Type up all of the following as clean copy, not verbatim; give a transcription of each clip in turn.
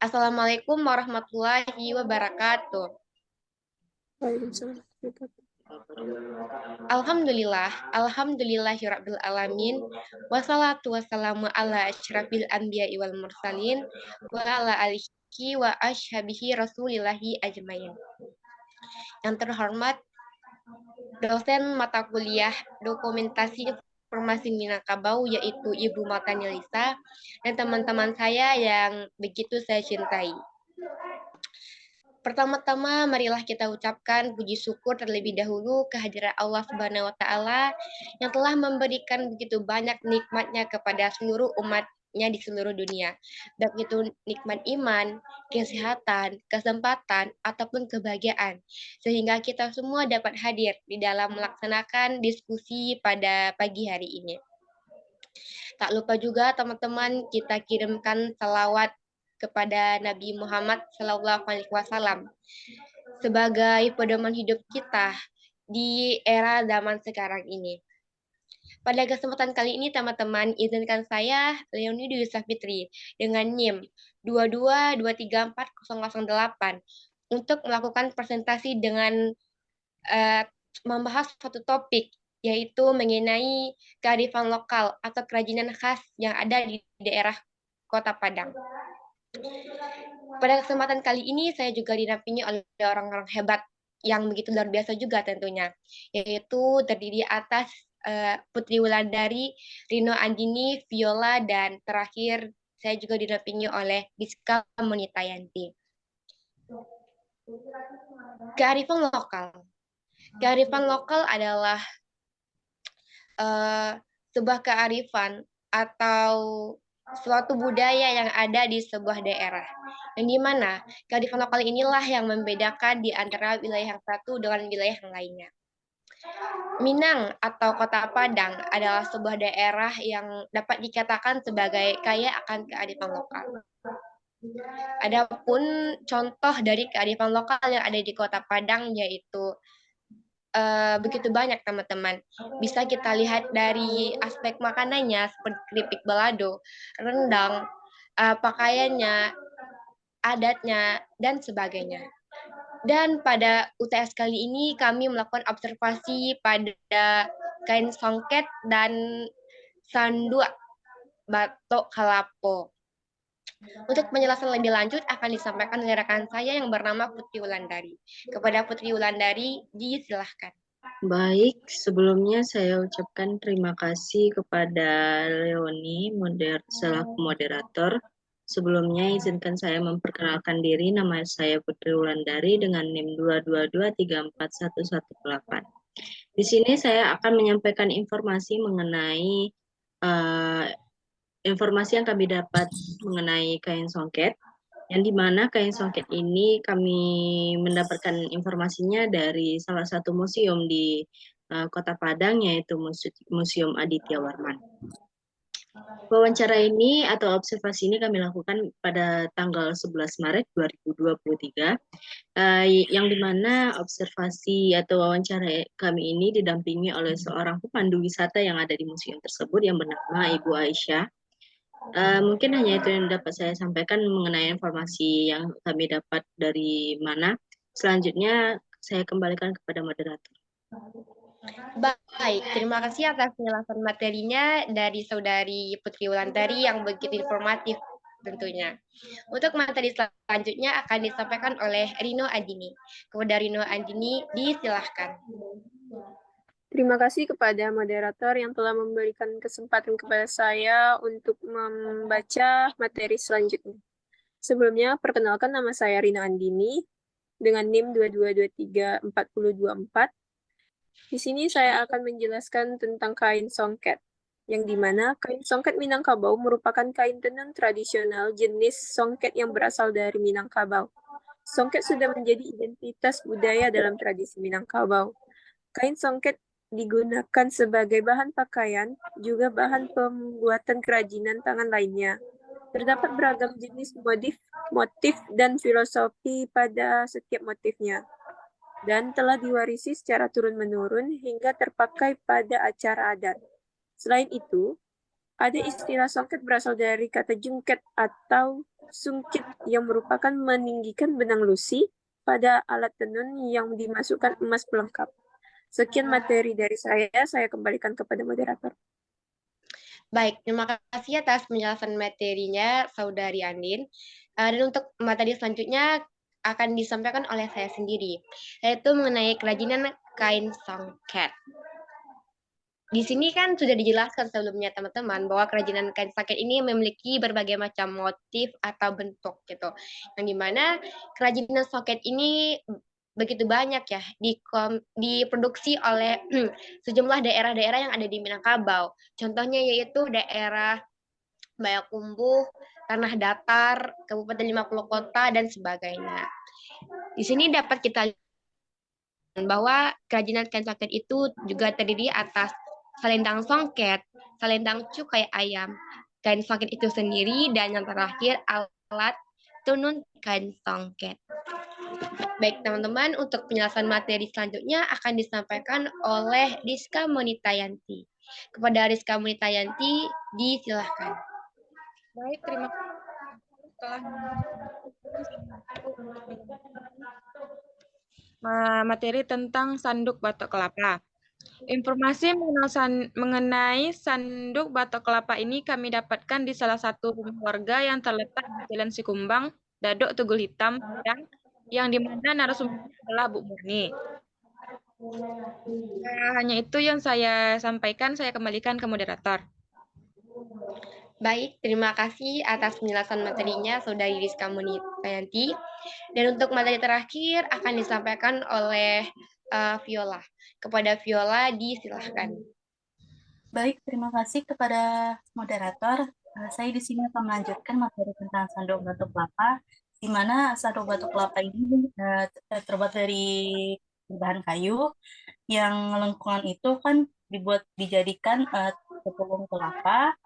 Assalamualaikum warahmatullahi wabarakatuh. Waalaikumsalam. Alhamdulillahirabbil alamin. Wassalatu wassalamu ala asyrafil anbiya'i wal mursalin wa ala alihi wa ashabihi rasulillahi ajmain. Yang terhormat dosen mata kuliah dokumentasi informasi Minangkabau yaitu Ibu Maltani Lisa dan teman-teman saya yang begitu saya cintai. Pertama-tama, marilah kita ucapkan puji syukur terlebih dahulu kehadirat Allah Subhanahu wa Ta'ala yang telah memberikan begitu banyak nikmatnya kepada seluruh umatnya di seluruh dunia. Baik itu nikmat iman, kesehatan, kesempatan, ataupun kebahagiaan. Sehingga kita semua dapat hadir di dalam melaksanakan diskusi pada pagi hari ini. Tak lupa juga teman-teman kita kirimkan salawat kepada Nabi Muhammad SAW sebagai pedoman hidup kita di era zaman sekarang ini. Pada kesempatan kali ini teman-teman izinkan saya Leonie Dwi Safitri dengan NIM 2223408 untuk melakukan presentasi dengan membahas suatu topik yaitu mengenai kearifan lokal atau kerajinan khas yang ada di daerah Kota Padang. Pada kesempatan kali ini saya juga dinampingi oleh orang-orang hebat yang begitu luar biasa juga tentunya, yaitu terdiri atas Putri Wulandari, Rino Andini, Viola, dan terakhir saya juga dinampingi oleh Giska Monitayanti. Kearifan lokal. Kearifan lokal adalah sebuah kearifan atau suatu budaya yang ada di sebuah daerah. Yang dimana kearifan lokal inilah yang membedakan di antara wilayah yang satu dengan wilayah yang lainnya. Minang atau Kota Padang adalah sebuah daerah yang dapat dikatakan sebagai kaya akan kearifan lokal. Adapun contoh dari kearifan lokal yang ada di Kota Padang yaitu begitu banyak teman-teman. Bisa kita lihat dari aspek makanannya seperti keripik balado, rendang, pakaiannya, adatnya, dan sebagainya. Dan pada UTS kali ini kami melakukan observasi pada kain songket dan sandua batok kalapo. Untuk penjelasan lebih lanjut akan disampaikan oleh rekan saya yang bernama Putri Wulandari. Kepada Putri Wulandari, disilahkan. Baik, sebelumnya saya ucapkan terima kasih kepada Leonie selaku moderator. Sebelumnya izinkan saya memperkenalkan diri, nama saya Putri Wulandari dengan NIM 222341118. Di sini saya akan menyampaikan informasi mengenai informasi yang kami dapat mengenai kain songket, yang dimana kain songket ini kami mendapatkan informasinya dari salah satu museum di Kota Padang, yaitu Museum Aditya Warman. Wawancara ini atau observasi ini kami lakukan pada tanggal 11 Maret 2023, yang dimana observasi atau wawancara kami ini didampingi oleh seorang pemandu wisata yang ada di museum tersebut yang bernama Ibu Aisyah. Mungkin hanya itu yang dapat saya sampaikan mengenai informasi yang kami dapat dari mana. Selanjutnya saya kembalikan kepada moderator. Baik, terima kasih atas penjelasan materinya dari Saudari Putri Wulandari yang begitu informatif tentunya. Untuk materi selanjutnya akan disampaikan oleh Rino Andini. Kepada Rino Andini, disilahkan. Terima kasih kepada moderator yang telah memberikan kesempatan kepada saya untuk membaca materi selanjutnya. Sebelumnya, perkenalkan nama saya Rina Andini dengan NIM 2223424. Di sini saya akan menjelaskan tentang kain songket, yang dimana kain songket Minangkabau merupakan kain tenun tradisional jenis songket yang berasal dari Minangkabau. Songket sudah menjadi identitas budaya dalam tradisi Minangkabau. Kain songket digunakan sebagai bahan pakaian, juga bahan pembuatan kerajinan tangan lainnya. Terdapat beragam jenis motif dan filosofi pada setiap motifnya, dan telah diwarisi secara turun-menurun hingga terpakai pada acara adat. Selain itu, Ada istilah songket berasal dari kata jungket atau sungkit yang merupakan meninggikan benang lusi pada alat tenun yang dimasukkan emas pelengkap. Sekian materi dari saya kembalikan kepada moderator. Baik, terima kasih atas penjelasan materinya, Saudari Andin. Dan untuk materi selanjutnya akan disampaikan oleh saya sendiri, yaitu mengenai kerajinan kain songket. Di sini kan sudah dijelaskan sebelumnya teman-teman bahwa kerajinan kain songket ini memiliki berbagai macam motif atau bentuk gitu. Yang dimana kerajinan songket ini begitu banyak ya diproduksi oleh sejumlah daerah-daerah yang ada di Minangkabau. Contohnya yaitu daerah Bayakumbuh, Tanah Datar, Kabupaten 50 Kota, dan sebagainya. Di sini dapat kita lihat bahwa kerajinan kain songket itu juga terdiri atas selendang songket, selendang cukai ayam, kain songket itu sendiri, dan yang terakhir alat tenun kain songket. Baik teman-teman, untuk penjelasan materi selanjutnya akan disampaikan oleh Rizka Monitayanti. Kepada Rizka Monitayanti, disilahkan. Baik, terima kasih telah materi tentang sanduk batok kelapa. Informasi mengenai sanduk batok kelapa ini kami dapatkan di salah satu rumah warga yang terletak di Jalan Sikumbang, Dadok, Tugul Hitam, Padang, yang dimana narasumber adalah Bu Murni. Hanya itu yang saya sampaikan, saya kembalikan ke moderator. Baik, terima kasih atas penjelasan materinya Saudari Rizka Monitayanti. Dan untuk materi terakhir akan disampaikan oleh Viola. Kepada Viola, disilahkan. Baik, terima kasih kepada moderator. Saya di sini akan melanjutkan materi tentang sandok batok kelapa, di mana sandok batok kelapa ini terbuat dari bahan kayu, yang lengkungan itu kan dijadikan tepung kelapa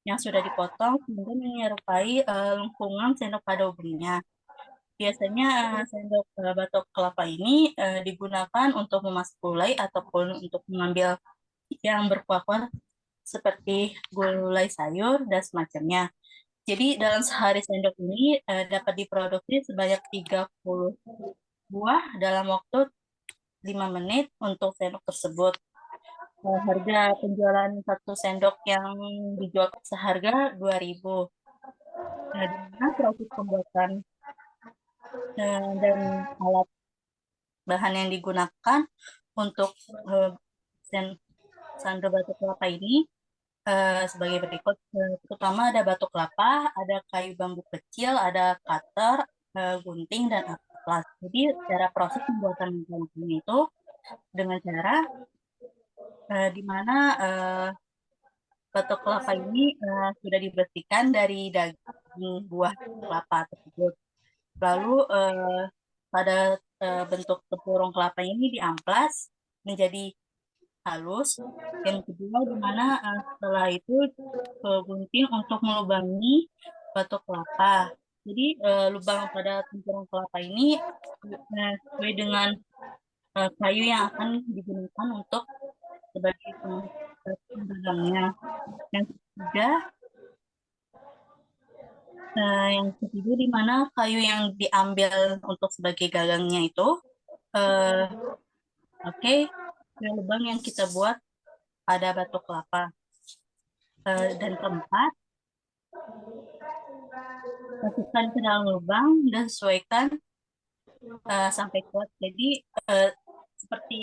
yang sudah dipotong kemudian menyerupai lengkungan sendok pada umumnya. Biasanya sendok batok kelapa ini digunakan untuk memasak gulai ataupun untuk mengambil yang berkuah-kuah seperti gulai sayur dan semacamnya. Jadi dalam sehari sendok ini dapat diproduksi sebanyak 30 buah dalam waktu 5 menit untuk sendok tersebut. Harga penjualan satu sendok yang dijual seharga 2.000. Nah, di mana proses pembuatan dan alat bahan yang digunakan untuk sandok batok kelapa ini sebagai berikut. Pertama ada batok kelapa, ada kayu bambu kecil, ada cutter, gunting, dan amplas. Jadi cara proses pembuatan ini itu dengan cara di mana batok kelapa ini sudah dibersihkan dari daging buah kelapa tersebut. Lalu pada bentuk tempurung kelapa ini diamplas menjadi halus. Yang kedua di mana setelah itu gunting untuk melubangi batok kelapa. Jadi lubang pada tempurung kelapa ini sesuai dengan kayu yang akan digunakan untuk sebagai penggagangnya. Yang ketiga di mana kayu yang diambil untuk sebagai gagangnya itu lubang yang kita buat pada batok kelapa. Dan keempat, masukkan ke dalam lubang dan sesuaikan sampai kuat. Jadi seperti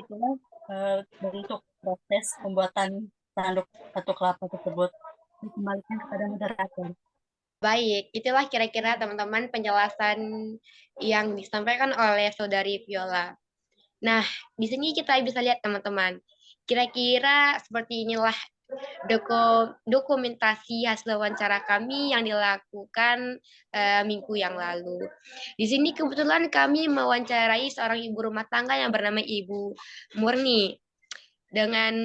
itulah bentuk proses pembuatan sandok batok kelapa tersebut. Dikembalikan kepada moderator. Baik, itulah kira-kira teman-teman penjelasan yang disampaikan oleh Saudari Viola. Nah, di sini kita bisa lihat teman-teman, kira-kira seperti inilah dokumentasi hasil wawancara kami yang dilakukan minggu yang lalu. Di sini kebetulan kami mewawancarai seorang ibu rumah tangga yang bernama Ibu Murni dengan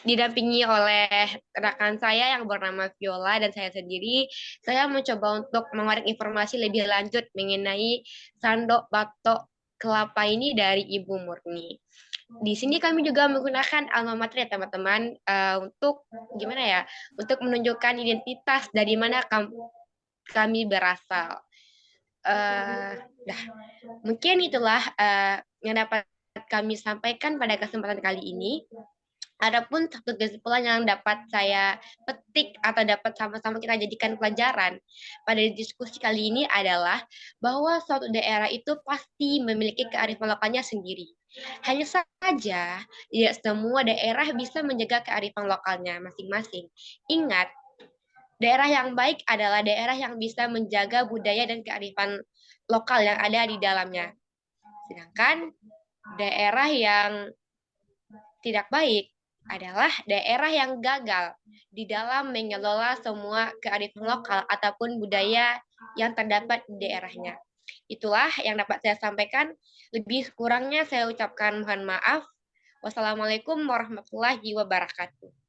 didampingi oleh rekan saya yang bernama Viola dan saya sendiri. Saya mencoba untuk mengorek informasi lebih lanjut mengenai sandok batok kelapa ini dari Ibu Murni. di sini kami juga menggunakan alma mater ya teman-teman, untuk gimana ya, untuk menunjukkan identitas dari mana kami berasal. Mungkin itulah yang dapat kami sampaikan pada kesempatan kali ini. Adapun satu kesimpulan yang dapat saya petik atau dapat sama-sama kita jadikan pelajaran pada diskusi kali ini adalah bahwa suatu daerah itu pasti memiliki kearifan lokalnya sendiri. Hanya saja, tidak semua daerah bisa menjaga kearifan lokalnya masing-masing. Ingat, daerah yang baik adalah daerah yang bisa menjaga budaya dan kearifan lokal yang ada di dalamnya. Sedangkan daerah yang tidak baik adalah daerah yang gagal di dalam mengelola semua kearifan lokal ataupun budaya yang terdapat di daerahnya. Itulah yang dapat saya sampaikan. Lebih kurangnya saya ucapkan mohon maaf. Wassalamualaikum warahmatullahi wabarakatuh.